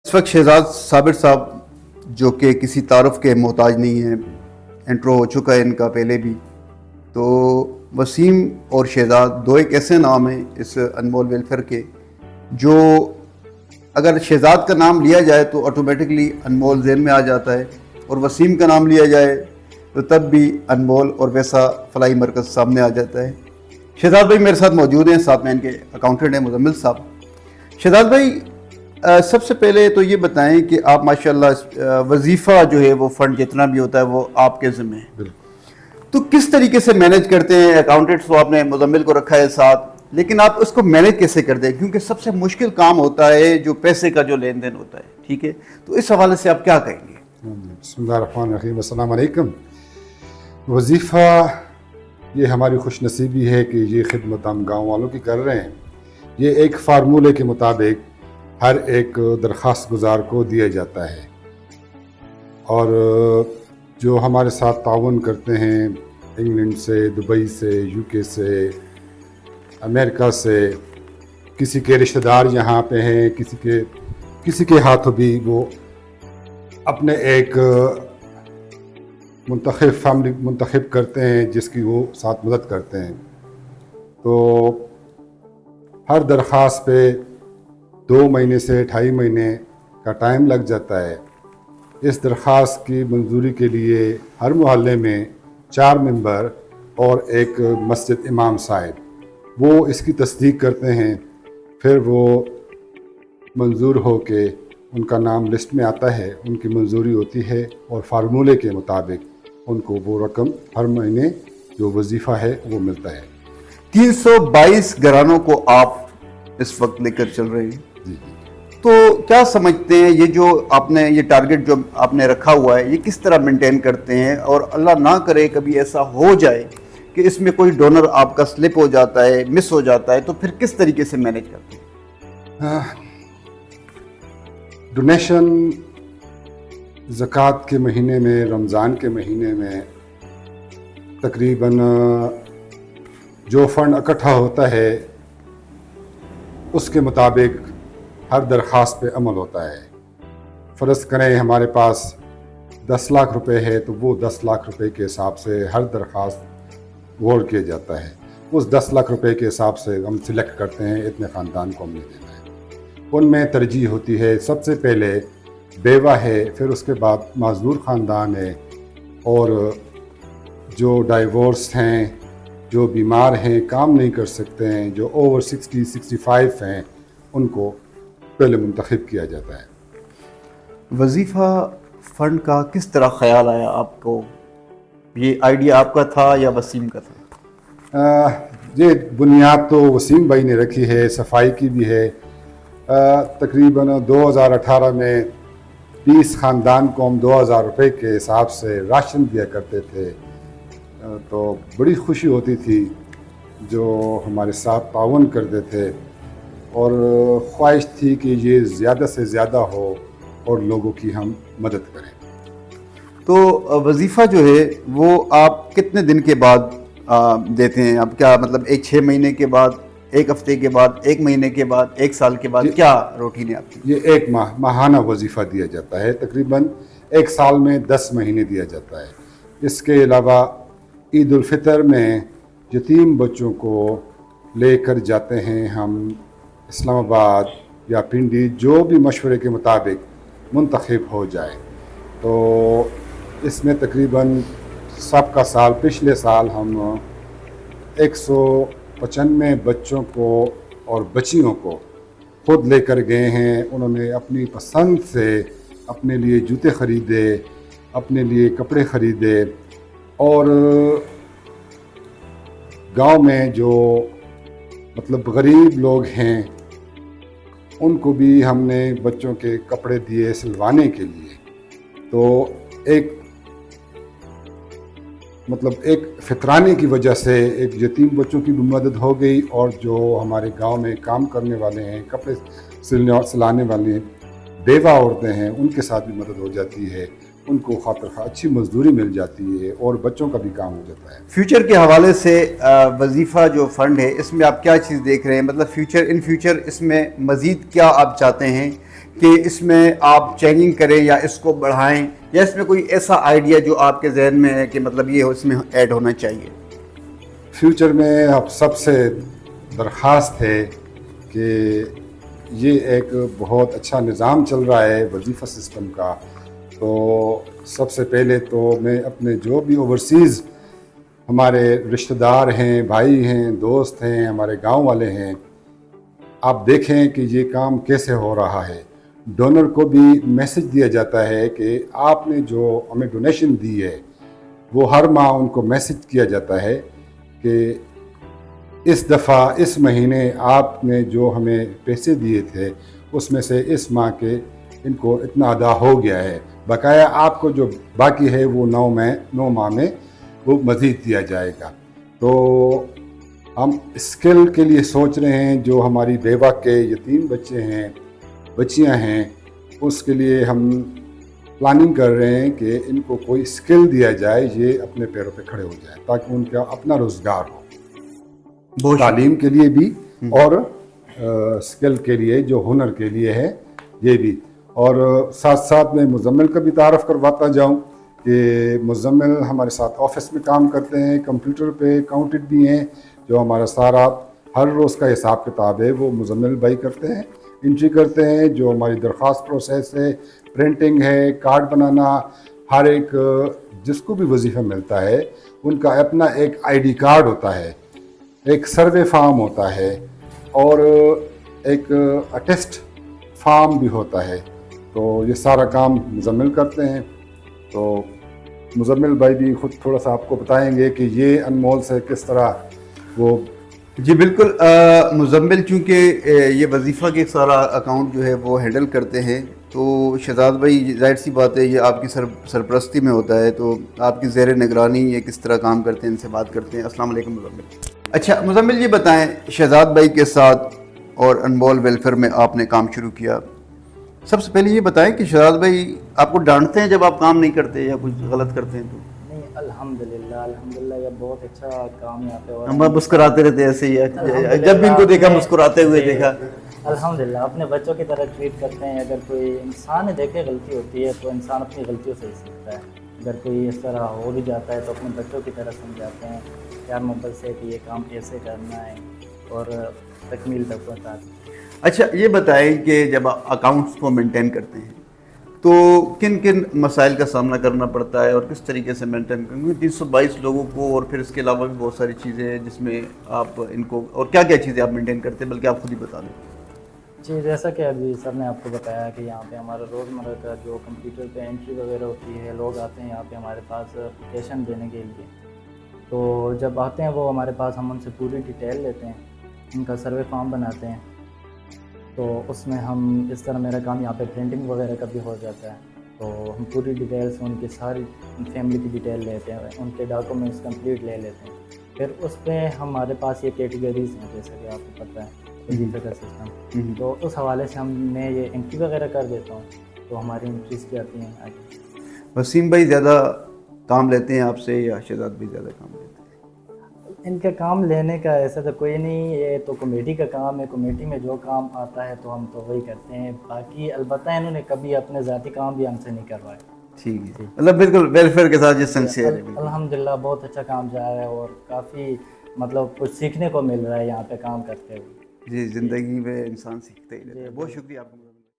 اس وقت شہزاد صابر صاحب جو کہ کسی تعارف کے محتاج نہیں ہیں، انٹرو ہو چکا ہے ان کا پہلے بھی. تو وسیم اور شہزاد دو ایک ایسے نام ہیں اس انمول ویلفیئر کے جو اگر شہزاد کا نام لیا جائے تو آٹومیٹکلی انمول ذہن میں آ جاتا ہے، اور وسیم کا نام لیا جائے تو تب بھی انمول اور ویسا فلاحی مرکز سامنے آ جاتا ہے. شہزاد بھائی میرے ساتھ موجود ہیں، ساتھ میں ان کے اکاؤنٹنٹ ہیں مزمل صاحب. شہزاد بھائی سب سے پہلے تو یہ بتائیں کہ آپ ماشاءاللہ وظیفہ جو ہے وہ فنڈ جتنا بھی ہوتا ہے وہ آپ کے ذمہ ہے، تو کس طریقے سے مینیج کرتے ہیں؟ اکاؤنٹنٹس تو آپ نے مزمل کو رکھا ہے ساتھ، لیکن آپ اس کو مینیج کیسے کرتے ہیں؟ کیونکہ سب سے مشکل کام ہوتا ہے جو پیسے کا جو لین دین ہوتا ہے، ٹھیک ہے؟ تو اس حوالے سے آپ کیا کہیں گے؟ بسم اللہ الرحمن الرحیم. السلام علیکم. وظیفہ یہ ہماری خوش نصیبی ہے کہ یہ خدمت ہم گاؤں والوں کی کر رہے ہیں. یہ ایک فارمولے کے مطابق ہر ایک درخواست گزار کو دیا جاتا ہے، اور جو ہمارے ساتھ تعاون کرتے ہیں انگلینڈ سے، دبئی سے، یو کے سے، امریکہ سے، کسی کے رشتہ دار یہاں پہ ہیں، کسی کے ہاتھوں بھی وہ اپنے ایک فیملی منتخب کرتے ہیں جس کی وہ ساتھ مدد کرتے ہیں. تو ہر درخواست پہ 2 مہینے سے 2.5 مہینے کا ٹائم لگ جاتا ہے. اس درخواست کی منظوری کے لیے ہر محلے میں 4 ممبر اور ایک مسجد امام صاحب وہ اس کی تصدیق کرتے ہیں. پھر وہ منظور ہو کے ان کا نام لسٹ میں آتا ہے، ان کی منظوری ہوتی ہے، اور فارمولے کے مطابق ان کو وہ رقم ہر مہینے جو وظیفہ ہے وہ ملتا ہے. 322 گھرانوں کو آپ اس وقت لے کر چل رہے ہیں. جی. تو کیا سمجھتے ہیں یہ جو آپ نے یہ ٹارگٹ جو آپ نے رکھا ہوا ہے یہ کس طرح مینٹین کرتے ہیں؟ اور اللہ نہ کرے کبھی ایسا ہو جائے کہ اس میں کوئی ڈونر آپ کا سلپ ہو جاتا ہے، مس ہو جاتا ہے، تو پھر کس طریقے سے مینیج کرتے ہیں؟ ڈونیشن زکوٰۃ کے مہینے میں، رمضان کے مہینے میں تقریباً جو فنڈ اکٹھا ہوتا ہے اس کے مطابق ہر درخواست پہ عمل ہوتا ہے. فرض کریں ہمارے پاس 10 لاکھ روپے ہے تو وہ 10 لاکھ روپے کے حساب سے ہر درخواست غور کیا جاتا ہے. اس 10 لاکھ روپے کے حساب سے ہم سلیکٹ کرتے ہیں اتنے خاندان کو ہم نے دینا ہے. ان میں ترجیح ہوتی ہے سب سے پہلے بیوہ ہے، پھر اس کے بعد معذور خاندان ہے، اور جو ڈائیورس ہیں، جو بیمار ہیں، کام نہیں کر سکتے ہیں، جو اوور 65 ہیں، ان کو پہلے منتخب کیا جاتا ہے. وظیفہ فنڈ کا کس طرح خیال آیا آپ کو؟ یہ آئیڈیا آپ کا تھا یا وسیم کا تھا؟ یہ بنیاد تو وسیم بھائی نے رکھی ہے، صفائی کی بھی ہے. تقریباً 2018 میں 20 خاندان کو ہم 2000 روپے کے حساب سے راشن دیا کرتے تھے. تو بڑی خوشی ہوتی تھی جو ہمارے ساتھ تعاون کرتے تھے، اور خواہش تھی کہ یہ زیادہ سے زیادہ ہو اور لوگوں کی ہم مدد کریں. تو وظیفہ جو ہے وہ آپ کتنے دن کے بعد دیتے ہیں؟ اب کیا مطلب 6 مہینے کے بعد، 1 ہفتے کے بعد، 1 مہینے کے بعد، 1 سال کے بعد، کیا روٹین ہے آپ کی؟ یہ 1 ماہانہ وظیفہ دیا جاتا ہے. تقریباً 1 سال میں 10 مہینے دیا جاتا ہے. اس کے علاوہ عید الفطر میں یتیم بچوں کو لے کر جاتے ہیں ہم اسلام آباد یا پنڈی، جو بھی مشورے کے مطابق منتخب ہو جائے. تو اس میں تقریباً سب کا سال، پچھلے سال ہم 195 بچوں کو اور بچیوں کو خود لے کر گئے ہیں. انہوں نے اپنی پسند سے اپنے لیے جوتے خریدے، اپنے لیے کپڑے خریدے، اور گاؤں میں جو مطلب غریب لوگ ہیں ان کو بھی ہم نے بچوں کے کپڑے دیے سلوانے کے لیے. تو ایک فطرانے کی وجہ سے ایک یتیم بچوں کی بھی مدد ہو گئی، اور جو ہمارے گاؤں میں کام کرنے والے ہیں، کپڑے سلانے والے بیوہ عورتیں ہیں، ان کے ساتھ بھی مدد ہو جاتی ہے. ان کو خاطر خواہ اچھی مزدوری مل جاتی ہے اور بچوں کا بھی کام ہو جاتا ہے۔ فیوچر کے حوالے سے وظیفہ جو فنڈ ہے اس میں آپ کیا چیز دیکھ رہے ہیں؟ مطلب فیوچر اس میں مزید کیا آپ چاہتے ہیں کہ اس میں آپ چینجنگ کریں یا اس کو بڑھائیں، یا اس میں کوئی ایسا آئیڈیا جو آپ کے ذہن میں ہے کہ مطلب یہ اس میں ایڈ ہونا چاہیے؟ فیوچر میں اب سب سے درخواست ہے کہ یہ ایک بہت اچھا نظام چل رہا ہے وظیفہ سسٹم کا، تو سب سے پہلے تو میں اپنے جو بھی اوورسیز ہمارے رشتہ دار ہیں، بھائی ہیں، دوست ہیں، ہمارے گاؤں والے ہیں، آپ دیکھیں کہ یہ کام کیسے ہو رہا ہے۔ ڈونر کو بھی میسج دیا جاتا ہے کہ آپ نے جو ہمیں ڈونیشن دی ہے وہ ہر ماہ ان کو میسج کیا جاتا ہے کہ اس دفعہ اس مہینے آپ نے جو ہمیں پیسے دیے تھے اس میں سے اس ماہ کے ان کو اتنا ادا ہو گیا ہے، بقایا آپ کو جو باقی ہے وہ 9 ماہ میں وہ مزید دیا جائے گا۔ تو ہم اسکل کے لیے سوچ رہے ہیں، جو ہماری بیوہ کے یتیم بچے ہیں، بچیاں ہیں، اس کے لیے ہم پلاننگ کر رہے ہیں کہ ان کو کوئی اسکل دیا جائے، یہ اپنے پیروں پہ کھڑے ہو جائیں تاکہ ان کا اپنا روزگار ہو، تعلیم کے لیے بھی اور اسکل کے لیے جو ہنر کے لیے ہے یہ بھی۔ اور ساتھ ساتھ میں مزمل کا بھی تعارف کرواتا جاؤں کہ مزمل ہمارے ساتھ آفس میں کام کرتے ہیں، کمپیوٹر پہ اکاؤنٹنٹ بھی ہیں، جو ہمارا سارا ہر روز کا حساب کتاب ہے وہ مزمل بھائی کرتے ہیں، انٹری کرتے ہیں۔ جو ہماری درخواست پروسیس ہے، پرنٹنگ ہے، کارڈ بنانا، ہر ایک جس کو بھی وظیفہ ملتا ہے ان کا اپنا ایک آئی ڈی کارڈ ہوتا ہے، ایک سروے فارم ہوتا ہے اور ایک اٹیسٹ فارم بھی ہوتا ہے، تو یہ سارا کام مزمل کرتے ہیں۔ تو مزمل بھائی بھی خود تھوڑا سا آپ کو بتائیں گے کہ یہ انمول سے کس طرح وہ۔ جی بالکل، مزمل چونکہ یہ وظیفہ کے سارا اکاؤنٹ جو ہے وہ ہینڈل کرتے ہیں، تو شہزاد بھائی ظاہر سی بات ہے یہ آپ کی سرپرستی میں ہوتا ہے، تو آپ کی زیر نگرانی یہ کس طرح کام کرتے ہیں، ان سے بات کرتے ہیں۔ السلام علیکم مزمل۔ اچھا مزمل، یہ بتائیں شہزاد بھائی کے ساتھ اور انمول ویلفیئر میں آپ نے کام شروع کیا، سب سے پہلے یہ بتائیں کہ شہزاد بھائی آپ کو ڈانٹتے ہیں جب آپ کام نہیں کرتے یا کچھ غلط کرتے ہیں تو؟ نہیں، الحمدللہ یہ بہت اچھا کام یہاں پہ ہو رہا ہے۔ ہم مسکراتے رہتے ہیں ایسے ہی، جب بھی ان کو دیکھا مسکراتے ہوئے دیکھا۔ الحمدللہ اپنے بچوں کی طرح ٹریٹ کرتے ہیں، اگر کوئی انسان دیکھے غلطی ہوتی ہے تو انسان اپنی غلطیوں سے ہی سیکھتا ہے، اگر کوئی اس طرح ہو بھی جاتا ہے تو اپنے بچوں کی طرح سمجھاتے ہیں پیار محبت سے کہ یہ کام کیسے کرنا ہے اور تکمیل تک پہنچاتے ہیں۔ اچھا یہ بتائیں کہ جب آپ اکاؤنٹس کو مینٹین کرتے ہیں تو کن کن مسائل کا سامنا کرنا پڑتا ہے اور کس طریقے سے مینٹین کریں گے؟ 322 لوگوں کو اور پھر اس کے علاوہ بھی بہت ساری چیزیں ہیں جس میں آپ ان کو، اور کیا کیا چیزیں آپ مینٹین کرتے ہیں، بلکہ آپ خود ہی بتا دیں۔ جی جیسا کہ ابھی سر نے آپ کو بتایا کہ یہاں پہ ہمارا روزمرہ کا جو کمپیوٹر پہ انٹری وغیرہ ہوتی ہے، لوگ آتے ہیں یہاں پہ ہمارے پاس اپلیکیشن دینے کے لیے، تو جب آتے ہیں وہ ہمارے پاس، ہم ان سے پوری ڈیٹیل لیتے ہیں، ان کا سروے فارم بناتے ہیں، تو اس میں ہم اس طرح میرا کام یہاں پہ پرنٹنگ وغیرہ کا بھی ہو جاتا ہے، تو ہم پوری ڈیٹیل سے ان کی ساری فیملی کی ڈیٹیل لیتے ہیں، ان کے ڈاکومنٹس کمپلیٹ لے لیتے ہیں، پھر اس پہ ہمارے پاس یہ کیٹیگریز ہیں جیسا کہ آپ کو پتہ ہے وظیفے کا سسٹم، تو اس حوالے سے ہم میں یہ انٹری وغیرہ کر دیتا ہوں، تو ہماری انٹریز کی آتی ہیں آگے۔ وسیم بھائی زیادہ کام لیتے ہیں آپ سے یا شہزاد بھائی زیادہ کام لیتے ہیں؟ ان کا کام لینے کا ایسا تو کوئی نہیں، یہ تو کمیٹی کا کام ہے، کمیٹی میں جو کام آتا ہے تو ہم تو وہی کرتے ہیں، باقی البتہ انہوں نے کبھی اپنے ذاتی کام بھی ہم سے نہیں کروائے۔ ٹھیک ہے، مطلب بالکل ویلفیئر کے ساتھ جس سنسیئر ہے۔ الحمدللہ بہت اچھا کام جا رہا ہے اور کافی مطلب کچھ سیکھنے کو مل رہا ہے یہاں پہ کام کرتے ہوئے۔ جی، زندگی میں انسان سیکھتا ہی رہتا ہے۔ بہت شکریہ آپ کا۔